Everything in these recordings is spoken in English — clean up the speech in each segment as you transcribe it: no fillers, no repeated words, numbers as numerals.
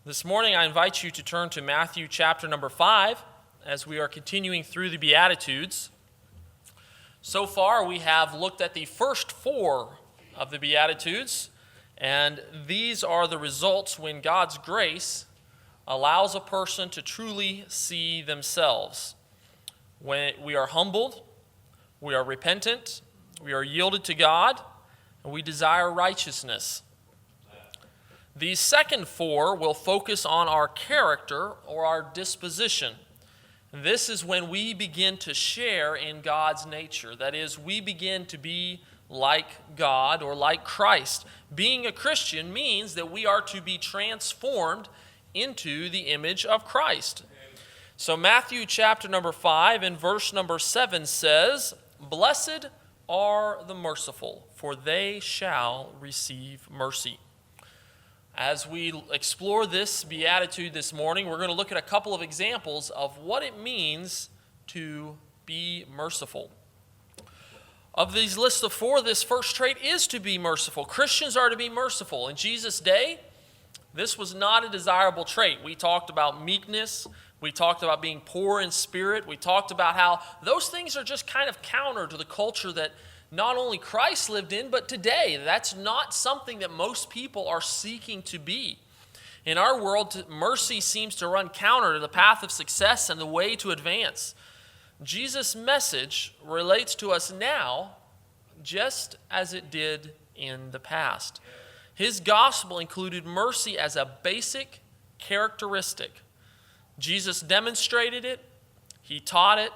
This morning, I invite you to turn to Matthew chapter number 5 as we are continuing through the Beatitudes. So far, we have looked at the first 4 of the Beatitudes, and these are the results when God's grace allows a person to truly see themselves. When we are humbled, we are repentant, we are yielded to God, and we desire righteousness. These second 4 will focus on our character or our disposition. This is when we begin to share in God's nature. That is, we begin to be like God or like Christ. Being a Christian means that we are to be transformed into the image of Christ. So Matthew chapter number 5 and verse number 7 says, "Blessed are the merciful, for they shall receive mercy." As we explore this beatitude this morning, we're going to look at a couple of examples of what it means to be merciful. Of these lists of 4, this first trait is to be merciful. Christians are to be merciful. In Jesus' day, this was not a desirable trait. We talked about meekness. We talked about being poor in spirit. We talked about how those things are just kind of counter to the culture that not only Christ lived in, but today. That's not something that most people are seeking to be. In our world, mercy seems to run counter to the path of success and the way to advance. Jesus' message relates to us now just as it did in the past. His gospel included mercy as a basic characteristic. Jesus demonstrated it, he taught it,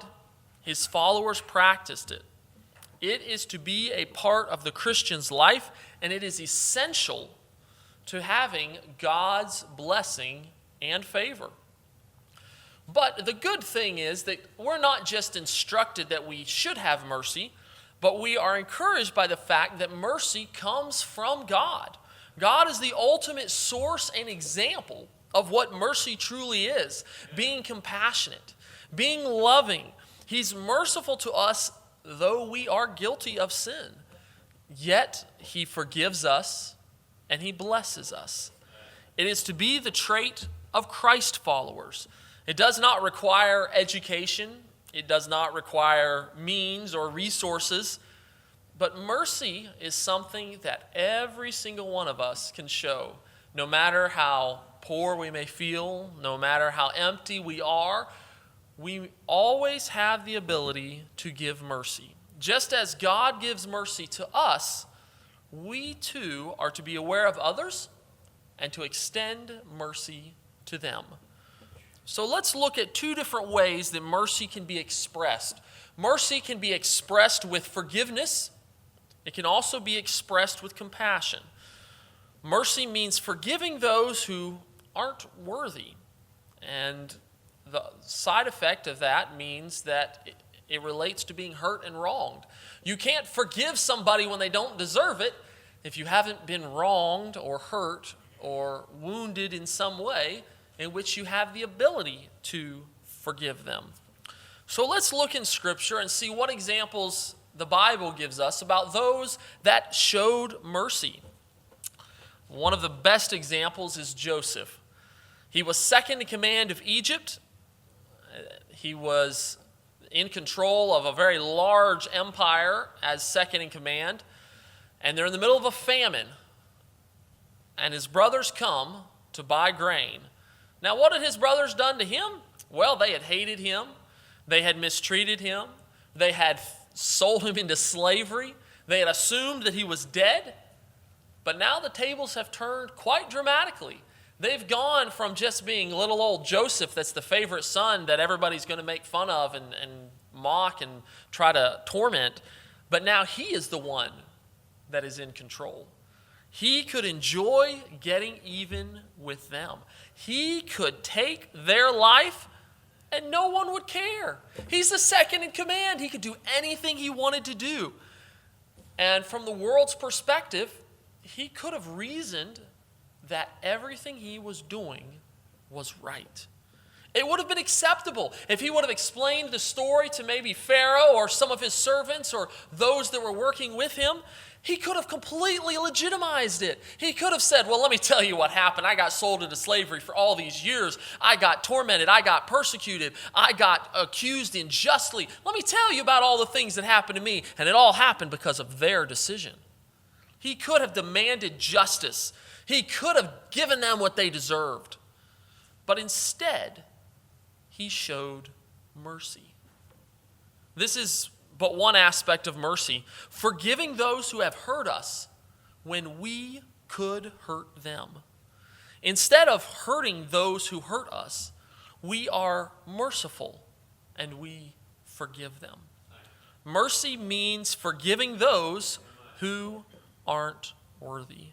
his followers practiced it. It is to be a part of the Christian's life, and it is essential to having God's blessing and favor. But the good thing is that we're not just instructed that we should have mercy, but we are encouraged by the fact that mercy comes from God. God is the ultimate source and example of what mercy truly is, being compassionate, being loving. He's merciful to us though we are guilty of sin, yet he forgives us and he blesses us. It is to be the trait of Christ followers. It does not require education. It does not require means or resources. But mercy is something that every single one of us can show. No matter how poor we may feel, no matter how empty we are, we always have the ability to give mercy. Just as God gives mercy to us, we too are to be aware of others and to extend mercy to them. So let's look at 2 different ways that mercy can be expressed. Mercy can be expressed with forgiveness. It can also be expressed with compassion. Mercy means forgiving those who aren't worthy, and the side effect of that means that it relates to being hurt and wronged. You can't forgive somebody when they don't deserve it if you haven't been wronged or hurt or wounded in some way in which you have the ability to forgive them. So let's look in Scripture and see what examples the Bible gives us about those that showed mercy. One of the best examples is Joseph. He was second in command of Egypt. He was in control of a very large empire as second in command. And they're in the middle of a famine. And his brothers come to buy grain. Now, what had his brothers done to him? Well, they had hated him. They had mistreated him. They had sold him into slavery. They had assumed that he was dead. But now the tables have turned quite dramatically. They've gone from just being little old Joseph that's the favorite son that everybody's going to make fun of and mock and try to torment, but now he is the one that is in control. He could enjoy getting even with them. He could take their life and no one would care. He's the second in command. He could do anything he wanted to do. And from the world's perspective, he could have reasoned that everything he was doing was right. It would have been acceptable if he would have explained the story to maybe Pharaoh or some of his servants or those that were working with him. He could have completely legitimized it. He could have said, well, let me tell you what happened. I got sold into slavery for all these years. I got tormented. I got persecuted. I got accused unjustly. Let me tell you about all the things that happened to me. And it all happened because of their decision. He could have demanded justice. He could have given them what they deserved. But instead, he showed mercy. This is but one aspect of mercy, forgiving those who have hurt us when we could hurt them. Instead of hurting those who hurt us, we are merciful and we forgive them. Mercy means forgiving those who aren't worthy.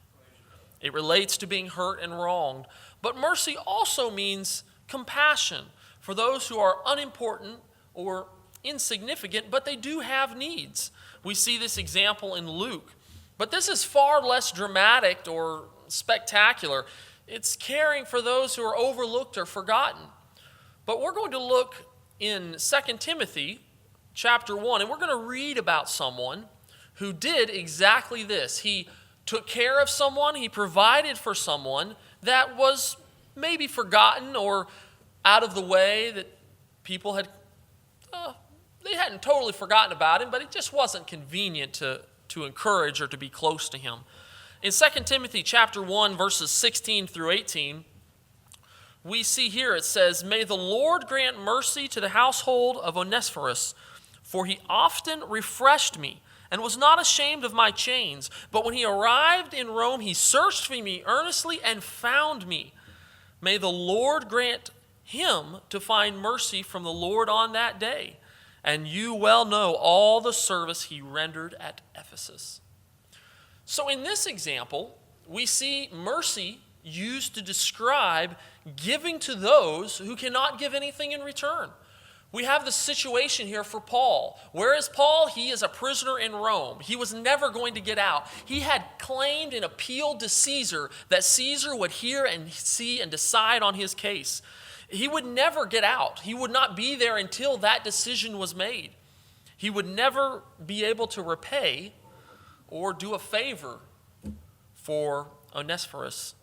It relates to being hurt and wronged. But mercy also means compassion for those who are unimportant or insignificant, but they do have needs. We see this example in Luke. But this is far less dramatic or spectacular. It's caring for those who are overlooked or forgotten. But we're going to look in 2 Timothy chapter 1, and we're going to read about someone who did exactly this. He took care of someone, he provided for someone that was maybe forgotten or out of the way, that people had they hadn't totally forgotten about him, but it just wasn't convenient to encourage or to be close to him. In 2 Timothy chapter 1, verses 16 through 18, we see here it says, "May the Lord grant mercy to the household of Onesiphorus, for he often refreshed me and was not ashamed of my chains. But when he arrived in Rome, he searched for me earnestly and found me. May the Lord grant him to find mercy from the Lord on that day. And you well know all the service he rendered at Ephesus." So in this example, we see mercy used to describe giving to those who cannot give anything in return. We have the situation here for Paul. Where is Paul? He is a prisoner in Rome. He was never going to get out. He had claimed and appealed to Caesar that Caesar would hear and see and decide on his case. He would never get out. He would not be there until that decision was made. He would never be able to repay or do a favor for Onesiphorus.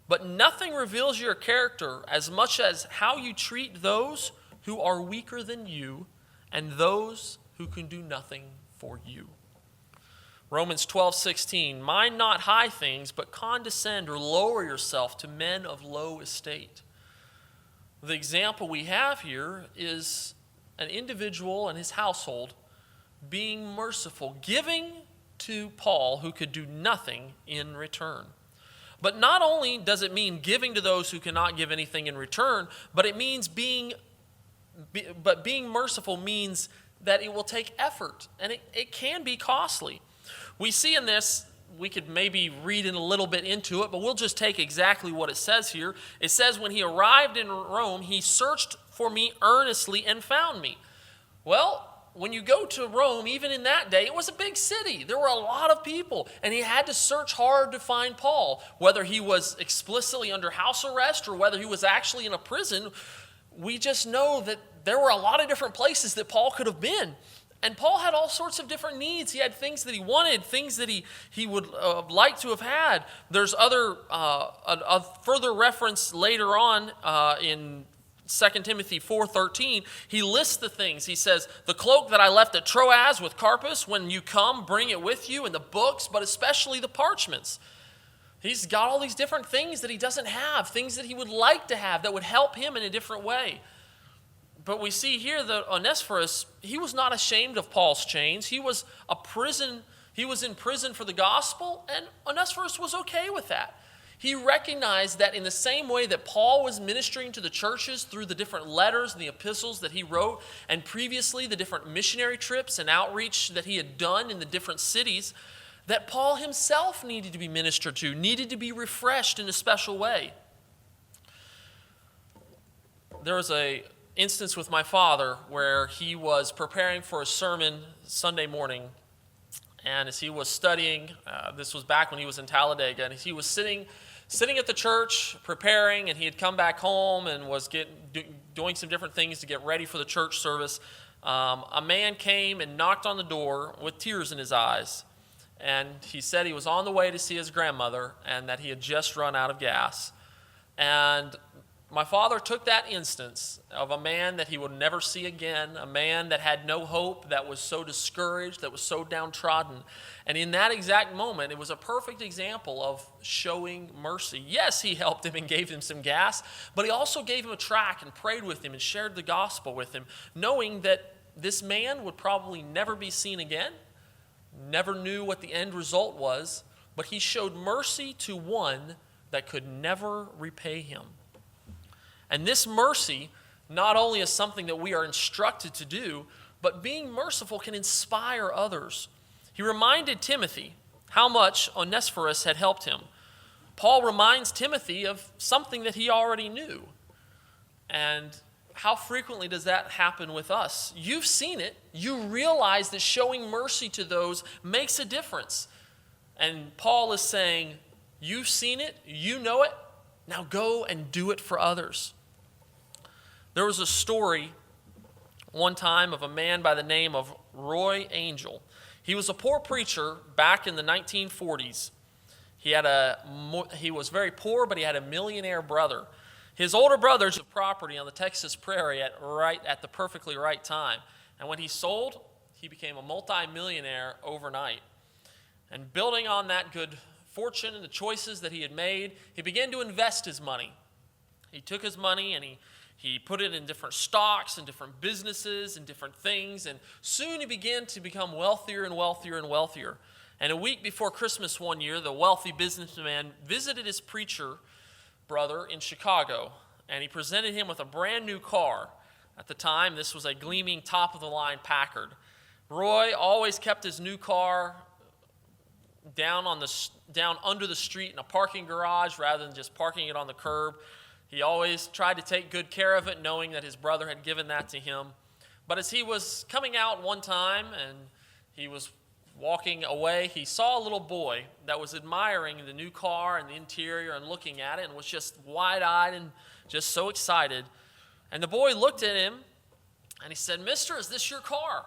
But nothing reveals your character as much as how you treat those who are weaker than you and those who can do nothing for you. Romans 12:16, "Mind not high things, but condescend or lower yourself to men of low estate." The example we have here is an individual and his household being merciful, giving to Paul who could do nothing in return. But not only does it mean giving to those who cannot give anything in return, but it means being merciful means that it will take effort, and it can be costly. We see in this, we could maybe read in a little bit into it, but we'll just take exactly what it says here. It says, when he arrived in Rome, he searched for me earnestly and found me. Well, when you go to Rome, even in that day, it was a big city. There were a lot of people, and he had to search hard to find Paul. Whether he was explicitly under house arrest or whether he was actually in a prison, we just know that there were a lot of different places that Paul could have been. And Paul had all sorts of different needs. He had things that he wanted, things that he would like to have had. There's a further reference later on in 2 Timothy 4:13. He lists the things. He says, "The cloak that I left at Troas with Carpus, when you come, bring it with you, and the books, but especially the parchments." He's got all these different things that he doesn't have, things that he would like to have that would help him in a different way. But we see here that Onesiphorus, he was not ashamed of Paul's chains. He was in prison for the gospel, and Onesiphorus was okay with that. He recognized that in the same way that Paul was ministering to the churches through the different letters and the epistles that he wrote, and previously the different missionary trips and outreach that he had done in the different cities, that Paul himself needed to be ministered to, needed to be refreshed in a special way. There was an instance with my father where he was preparing for a sermon Sunday morning, and as he was studying, this was back when he was in Talladega, and he was sitting at the church preparing, and he had come back home and was doing some different things to get ready for the church service. A man came and knocked on the door with tears in his eyes, and he said he was on the way to see his grandmother and that he had just run out of gas. And my father took that instance of a man that he would never see again, a man that had no hope, that was so discouraged, that was so downtrodden. And in that exact moment, it was a perfect example of showing mercy. Yes, he helped him and gave him some gas, but he also gave him a tract and prayed with him and shared the gospel with him, knowing that this man would probably never be seen again, never knew what the end result was, but he showed mercy to one that could never repay him. And this mercy not only is something that we are instructed to do, but being merciful can inspire others. He reminded Timothy how much Onesiphorus had helped him. Paul reminds Timothy of something that he already knew. And how frequently does that happen with us? You've seen it. You realize that showing mercy to those makes a difference. And Paul is saying, you've seen it, you know it, now go and do it for others. There was a story one time of a man by the name of Roy Angell. He was a poor preacher back in the 1940s. He was very poor, but he had a millionaire brother. His older brother's a property on the Texas prairie at the perfectly right time. And when he sold, he became a multi-millionaire overnight. And building on that good fortune and the choices that he had made, he began to invest his money. He took his money and he put it in different stocks and different businesses and different things, and soon he began to become wealthier and wealthier and wealthier. And a week before Christmas one year, the wealthy businessman visited his preacher brother in Chicago, and he presented him with a brand new car. At the time, this was a gleaming top-of-the-line Packard. Roy always kept his new car down under the street in a parking garage rather than just parking it on the curb. He always tried to take good care of it, knowing that his brother had given that to him. But as he was coming out one time and he was walking away, he saw a little boy that was admiring the new car and the interior and looking at it and was just wide-eyed and just so excited. And the boy looked at him and he said, "Mister, is this your car?"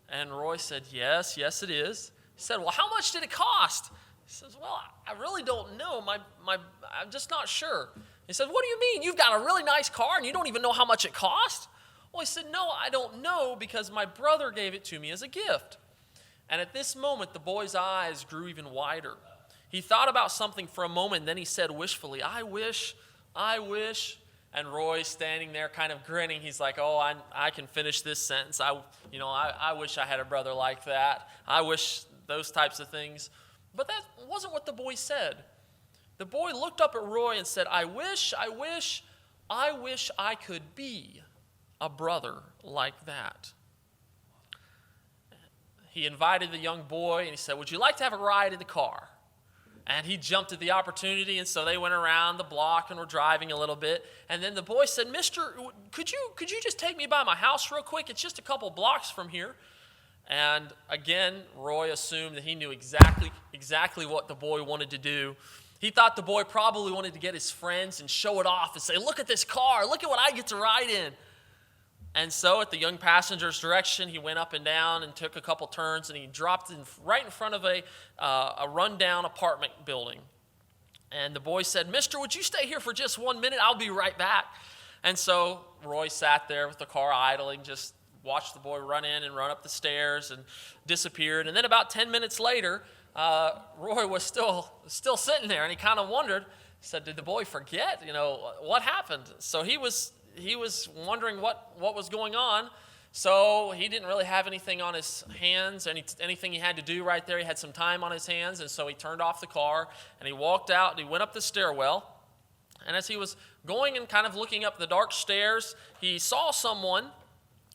And Roy said, yes, it is. He said, "Well, how much did it cost?" He says, "Well, I really don't know. I'm just not sure." He said, "What do you mean? You've got a really nice car and you don't even know how much it cost?" Well, he said, "No, I don't know because my brother gave it to me as a gift." And at this moment, the boy's eyes grew even wider. He thought about something for a moment, and then he said wishfully, I wish. And Roy's standing there kind of grinning. He's like, "Oh, I can finish this sentence. I wish I had a brother like that. I wish," those types of things. But that wasn't what the boy said. The boy looked up at Roy and said, I wish I could be a brother like that." He invited the young boy and he said, "Would you like to have a ride in the car?" And he jumped at the opportunity, and so they went around the block and were driving a little bit. And then the boy said, "Mister, could you just take me by my house real quick? It's just a couple blocks from here." And again, Roy assumed that he knew exactly what the boy wanted to do. He thought the boy probably wanted to get his friends and show it off and say, "Look at this car, look at what I get to ride in." And so at the young passenger's direction, he went up and down and took a couple turns, and he dropped right in front of a rundown apartment building. And the boy said, "Mister, would you stay here for just 1 minute? I'll be right back." And so Roy sat there with the car idling, just watched the boy run in and run up the stairs and disappeared. And then about 10 minutes later, Roy was still sitting there, and he kind of wondered. He said, "Did the boy forget? What happened?" So he was wondering what was going on. So he didn't really have anything on his hands, anything he had to do right there. He had some time on his hands, and so he turned off the car, and he walked out, and he went up the stairwell. And as he was going and kind of looking up the dark stairs, he saw someone.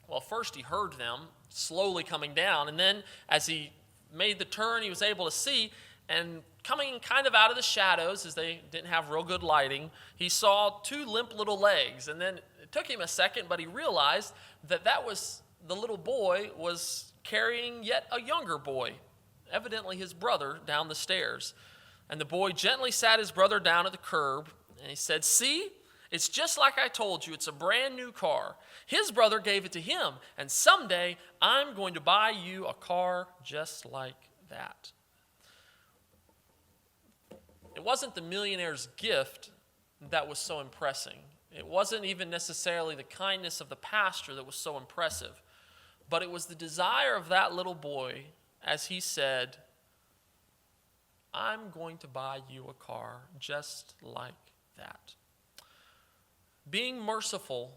Well, first he heard them slowly coming down, and then as he made the turn, he was able to see, and coming kind of out of the shadows, as they didn't have real good lighting, he saw two limp little legs. And then it took him a second, but he realized that was the little boy was carrying yet a younger boy, evidently his brother, down the stairs. And the boy gently sat his brother down at the curb, and he said, "See, it's just like I told you. It's a brand new car. His brother gave it to him, and someday I'm going to buy you a car just like that." it wasn't the millionaire's gift that was so impressive. It wasn't even necessarily the kindness of the pastor that was so impressive, but it was the desire of that little boy as he said, I'm going to buy you a car just like that. Being merciful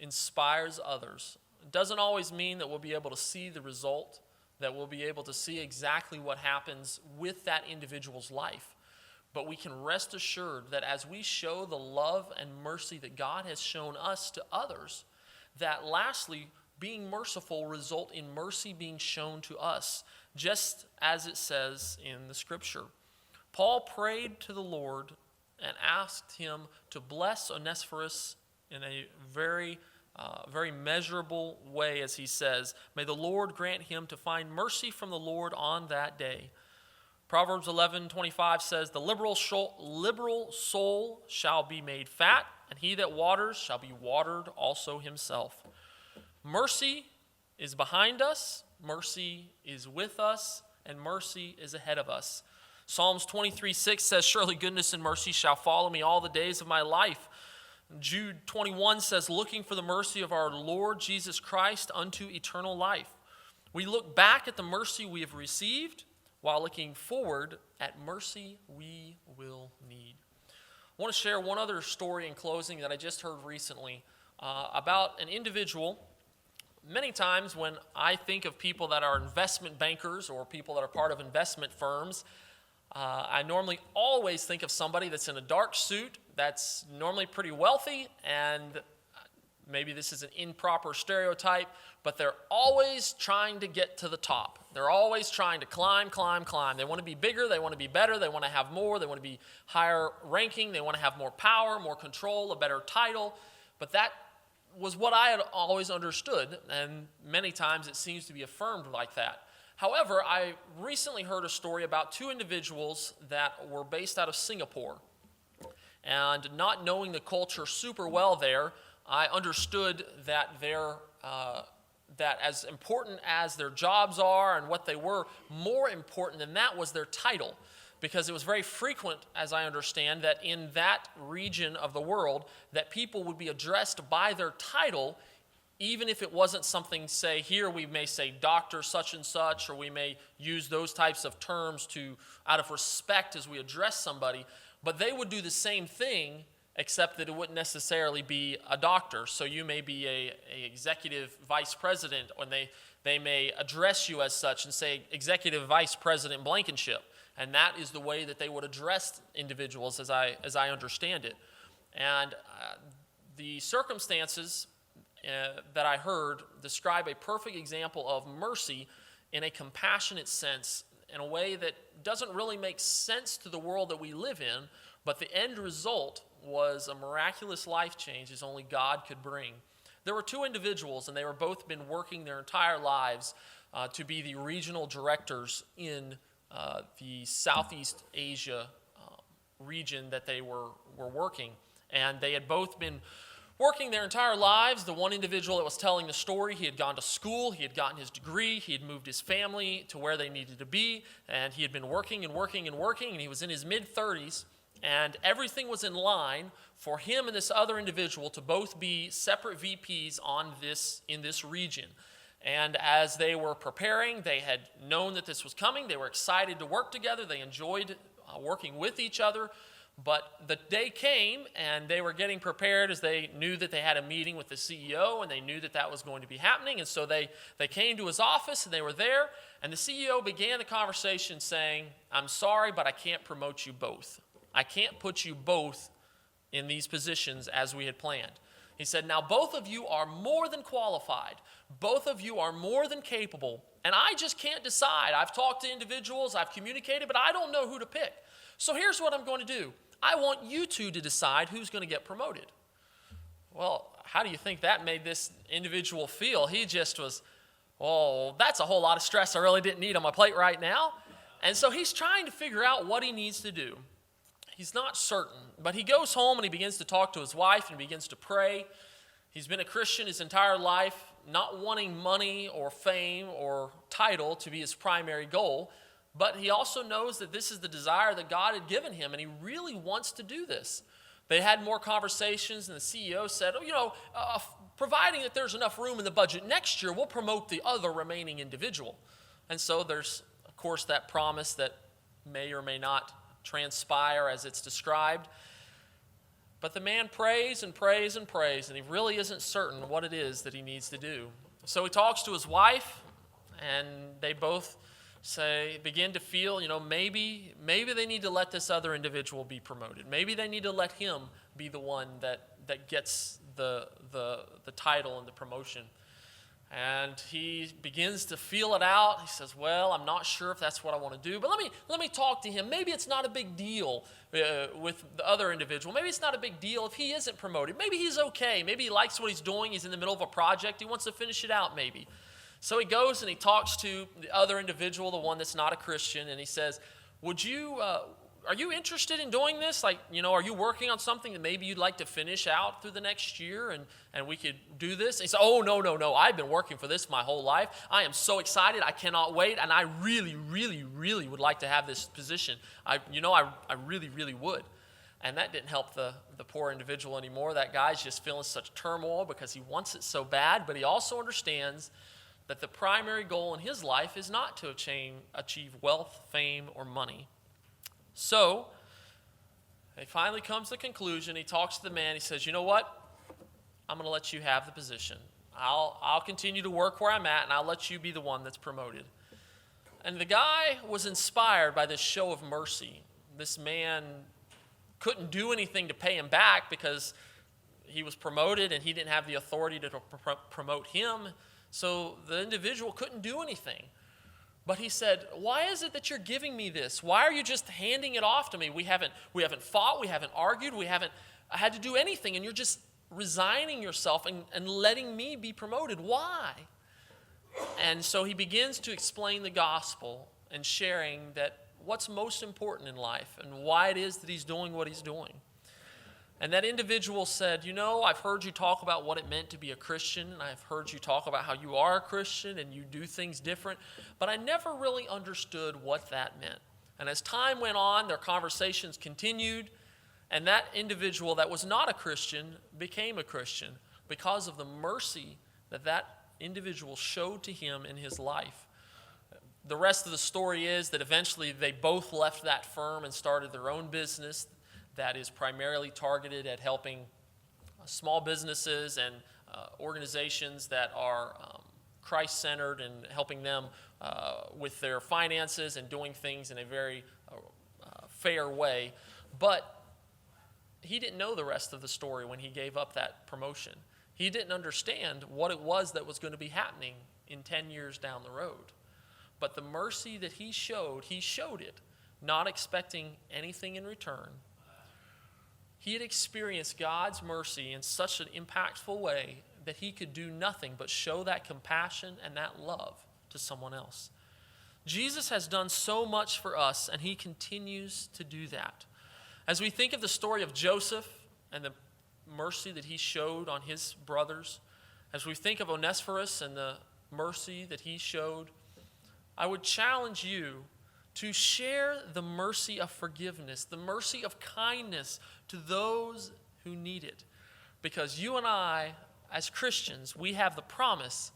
inspires others. It doesn't always mean that we'll be able to see the result, that we'll be able to see exactly what happens with that individual's life. But we can rest assured that as we show the love and mercy that God has shown us to others, that lastly, being merciful will result in mercy being shown to us, just as it says in the scripture. Paul prayed to the Lord and asked him to bless Onesiphorus in a very measurable way, as he says, may the Lord grant him to find mercy from the Lord on that day. Proverbs 11:25 says, the liberal soul shall be made fat, and he that waters shall be watered also himself. Mercy is behind us, mercy is with us, and mercy is ahead of us. Psalms 23:6 says, surely goodness and mercy shall follow me all the days of my life. Jude 21 says, looking for the mercy of our Lord Jesus Christ unto eternal life. We look back at the mercy we have received while looking forward at mercy we will need. I want to share one other story in closing that I just heard recently about an individual. Many times when I think of people that are investment bankers or people that are part of investment firms, I normally always think of somebody that's in a dark suit, that's normally pretty wealthy, and maybe this is an improper stereotype, but they're always trying to get to the top. They're always trying to climb. They want to be bigger, they want to be better, they want to have more, they want to be higher ranking, they want to have more power, more control, a better title. But that was what I had always understood, and many times it seems to be affirmed like that. However, I recently heard a story about two individuals that were based out of Singapore. And not knowing the culture super well there, I understood that that as important as their jobs are and what they were, more important than that was their title. Because it was very frequent, as I understand, that in that region of the world, that people would be addressed by their title, even if it wasn't something, say, here we may say Dr. such and such, or we may use those types of terms out of respect as we address somebody, but they would do the same thing, except that it wouldn't necessarily be a doctor. So you may be a executive vice president, and they may address you as such and say executive vice president Blankenship. And that is the way that they would address individuals as I understand it. And the circumstances that I heard describe a perfect example of mercy in a compassionate sense, in a way that doesn't really make sense to the world that we live in, but the end result was a miraculous life change as only God could bring. There were two individuals, and they were both been working their entire lives to be the regional directors in the Southeast Asia region that they were working. And they had both been working their entire lives. The one individual that was telling the story, he had gone to school, he had gotten his degree, he had moved his family to where they needed to be, and he had been working, and he was in his mid-30s, and everything was in line for him and this other individual to both be separate VPs in this region. And as they were preparing, they had known that this was coming, they were excited to work together, they enjoyed working with each other. But the day came, and they were getting prepared as they knew that they had a meeting with the CEO, and they knew that that was going to be happening. And so they came to his office, and they were there, and the CEO began the conversation saying, I'm sorry, but I can't promote you both. I can't put you both in these positions as we had planned. He said, now both of you are more than qualified. Both of you are more than capable, and I just can't decide. I've talked to individuals, I've communicated, but I don't know who to pick. So here's what I'm going to do. I want you two to decide who's going to get promoted. Well, how do you think that made this individual feel? He just was, oh, that's a whole lot of stress I really didn't need on my plate right now. And so he's trying to figure out what he needs to do. He's not certain, but he goes home and he begins to talk to his wife and begins to pray. He's been a Christian his entire life, not wanting money or fame or title to be his primary goal. but he also knows that this is the desire that God had given him, and he really wants to do this. They had more conversations, and the CEO said, providing that there's enough room in the budget next year, we'll promote the other remaining individual. And so there's, of course, that promise that may or may not transpire as it's described. But the man prays and prays and prays, and he really isn't certain what it is that he needs to do. So he talks to his wife, and they both begin to feel, maybe they need to let this other individual be promoted. Maybe they need to let him be the one that gets the title and the promotion. And he begins to feel it out. He says, well, I'm not sure if that's what I want to do, but let me talk to him. Maybe it's not a big deal with the other individual. Maybe it's not a big deal if he isn't promoted. Maybe he's okay. Maybe he likes what he's doing. He's in the middle of a project. He wants to finish it out maybe. So he goes and he talks to the other individual, the one that's not a Christian, and he says, are you interested in doing this? Are you working on something that maybe you'd like to finish out through the next year and we could do this? And he said, oh, no. I've been working for this my whole life. I am so excited. I cannot wait. And I really, really, really would like to have this position. I really, really would. And that didn't help the poor individual anymore. That guy's just feeling such turmoil because he wants it so bad, but he also understands that the primary goal in his life is not to achieve wealth, fame, or money. So he finally comes to the conclusion. He talks to the man. He says, you know what? I'm going to let you have the position. I'll continue to work where I'm at, and I'll let you be the one that's promoted. And the guy was inspired by this show of mercy. This man couldn't do anything to pay him back because he was promoted and he didn't have the authority to promote him. So the individual couldn't do anything. But he said, why is it that you're giving me this? Why are you just handing it off to me? We haven't fought, we haven't argued, we haven't had to do anything, and you're just resigning yourself and letting me be promoted. Why? And so he begins to explain the gospel and sharing that what's most important in life and why it is that he's doing what he's doing. And that individual said, I've heard you talk about what it meant to be a Christian, and I've heard you talk about how you are a Christian and you do things different, but I never really understood what that meant. And as time went on, their conversations continued, and that individual that was not a Christian became a Christian because of the mercy that individual showed to him in his life. The rest of the story is that eventually they both left that firm and started their own business that is primarily targeted at helping small businesses and organizations that are Christ-centered and helping them with their finances and doing things in a very fair way. But he didn't know the rest of the story when he gave up that promotion. He didn't understand what it was that was going to be happening in 10 years down the road. But the mercy that he showed it, not expecting anything in return. He had experienced God's mercy in such an impactful way that he could do nothing but show that compassion and that love to someone else. Jesus has done so much for us, and he continues to do that. As we think of the story of Joseph and the mercy that he showed on his brothers, as we think of Onesiphorus and the mercy that he showed, I would challenge you to share the mercy of forgiveness, the mercy of kindness to those who need it. Because you and I, as Christians, we have the promise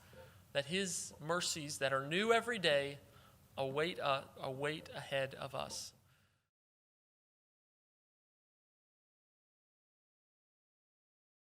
that his mercies that are new every day await ahead of us.